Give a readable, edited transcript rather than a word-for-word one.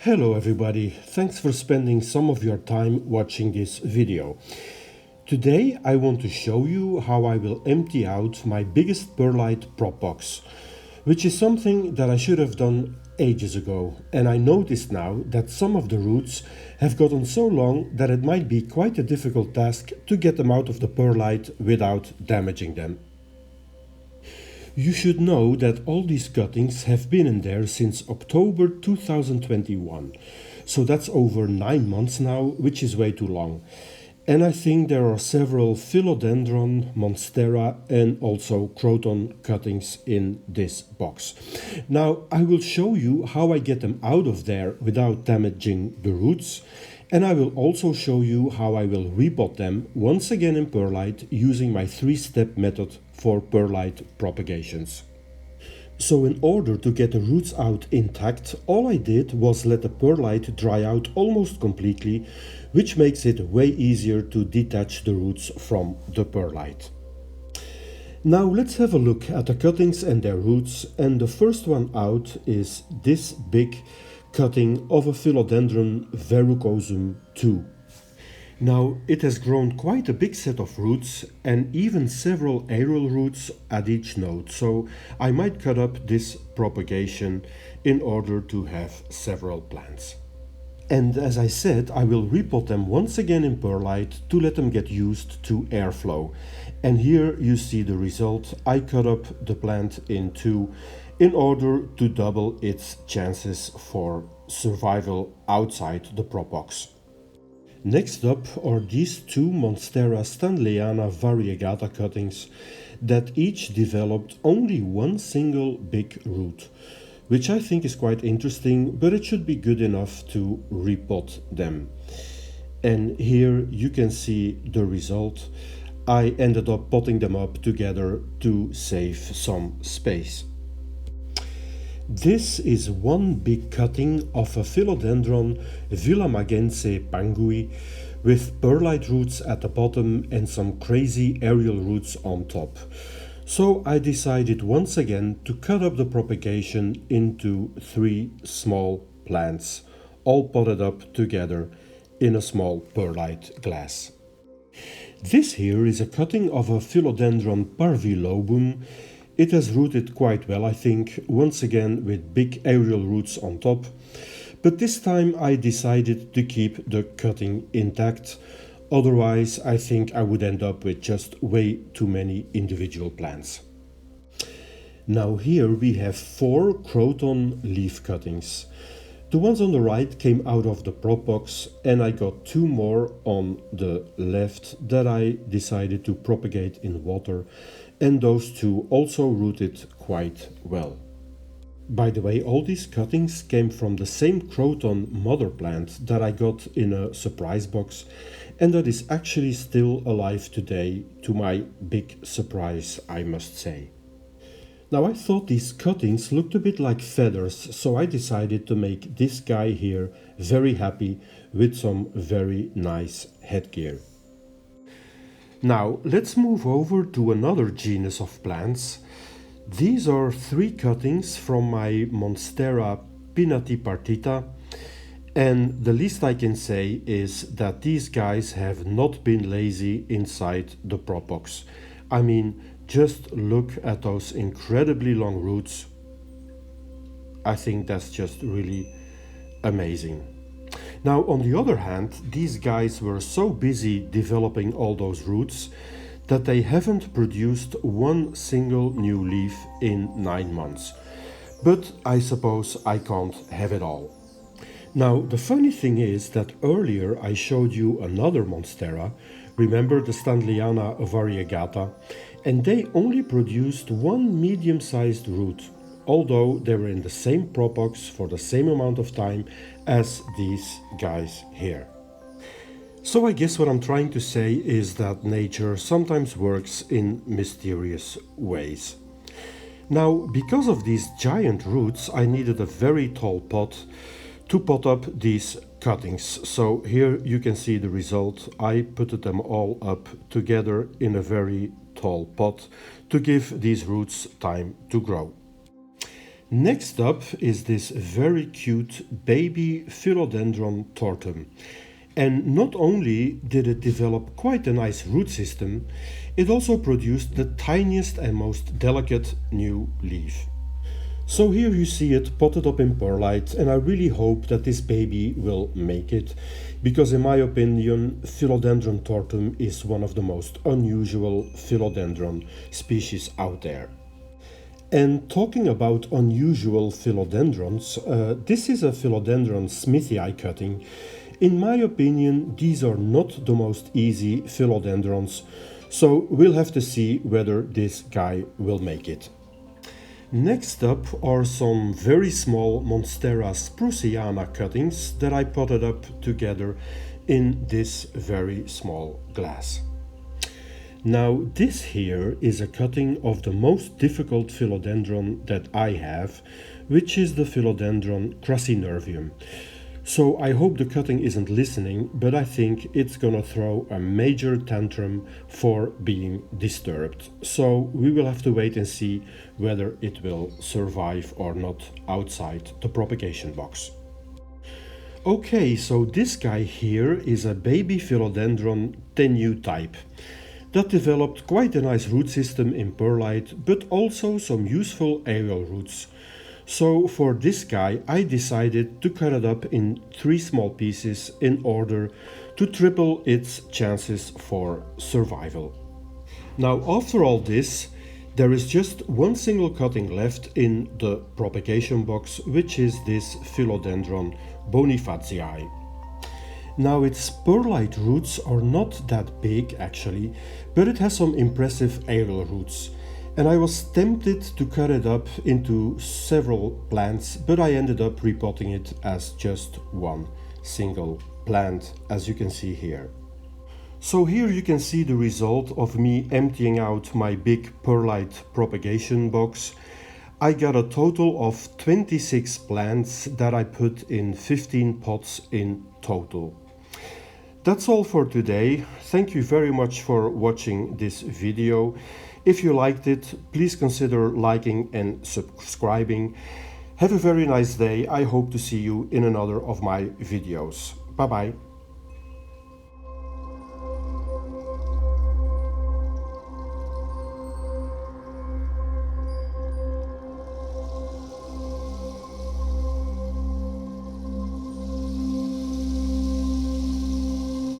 Hello everybody, thanks for spending some of your time watching this video. Today I want to show you how I will empty out my biggest perlite prop box, which is something that I should have done ages ago, and I noticed now that some of the roots have gotten so long that it might be quite a difficult task to get them out of the perlite without damaging them. You should know that all these cuttings have been in there since October 2021, so that's over 9 months now, which is way too long. And I think there are several philodendron, monstera and also croton cuttings in this box. Now I will show you how I get them out of there without damaging the roots, and I will also show you how I will repot them once again in perlite using my 3-step method for perlite propagations. So in order to get the roots out intact, all I did was let the perlite dry out almost completely, which makes it way easier to detach the roots from the perlite. Now let's have a look at the cuttings and their roots, and the first one out is this big cutting of a philodendron verrucosum 2. Now it has grown quite a big set of roots and even several aerial roots at each node, so I might cut up this propagation in order to have several plants. And as I said, I will repot them once again in perlite to let them get used to airflow. And here you see the result. I cut up the plant in two in order to double its chances for survival outside the prop box. Next up are these two monstera stanleyana variegata cuttings that each developed only one single big root, which I think is quite interesting, but it should be good enough to repot them. And here you can see the result. I ended up potting them up together to save some space. This is one big cutting of a philodendron Villamagense pangui with perlite roots at the bottom and some crazy aerial roots on top. So I decided once again to cut up the propagation into 3 small plants, all potted up together in a small perlite glass. This here is a cutting of a philodendron parvilobum. It has rooted quite well, I think, once again with big aerial roots on top, but this time I decided to keep the cutting intact, otherwise I think I would end up with just way too many individual plants. Now here we have 4 croton leaf cuttings. The ones on the right came out of the prop box, and I got 2 more on the left that I decided to propagate in water, and those 2 also rooted quite well. By the way, all these cuttings came from the same croton mother plant that I got in a surprise box, and that is actually still alive today, to my big surprise, I must say. Now I thought these cuttings looked a bit like feathers, so I decided to make this guy here very happy with some very nice headgear. Now let's move over to another genus of plants. These are 3 cuttings from my monstera pinnatipartita, and the least I can say is that these guys have not been lazy inside the prop box. I mean, just look at those incredibly long roots. I think that's just really amazing. Now, on the other hand, these guys were so busy developing all those roots that they haven't produced one single new leaf in 9 months. But I suppose I can't have it all. Now, the funny thing is that earlier I showed you another monstera, remember the stanleyana variegata, and they only produced one medium-sized root, although they were in the same prop box for the same amount of time as these guys here. So I guess what I'm trying to say is that nature sometimes works in mysterious ways. Now, because of these giant roots, I needed a very tall pot to pot up these cuttings. So here you can see the result. I put them all up together in a very tall pot to give these roots time to grow. Next up is this very cute baby philodendron tortum. And not only did it develop quite a nice root system, it also produced the tiniest and most delicate new leaf. So here you see it potted up in perlite, and I really hope that this baby will make it, because in my opinion philodendron tortum is one of the most unusual philodendron species out there. And talking about unusual philodendrons, this is a philodendron smithii cutting. In my opinion, these are not the most easy philodendrons, so we'll have to see whether this guy will make it. Next up are some very small monstera spruciana cuttings that I potted up together in this very small glass. Now this here is a cutting of the most difficult philodendron that I have, which is the philodendron crassinervium. So I hope the cutting isn't listening, but I think it's gonna throw a major tantrum for being disturbed. So we will have to wait and see whether it will survive or not outside the propagation box. Okay, so this guy here is a baby philodendron tenue type that developed quite a nice root system in perlite, but also some useful aerial roots. So for this guy I decided to cut it up in 3 small pieces in order to triple its chances for survival. Now after all this, there is just one single cutting left in the propagation box, which is this philodendron bonifazii. Now its perlite roots are not that big actually, but it has some impressive aerial roots. And I was tempted to cut it up into several plants, but I ended up repotting it as just one single plant, as you can see here. So here you can see the result of me emptying out my big perlite propagation box. I got a total of 26 plants that I put in 15 pots in total. That's all for today. Thank you very much for watching this video. If you liked it, please consider liking and subscribing. Have a very nice day. I hope to see you in another of my videos. Bye bye.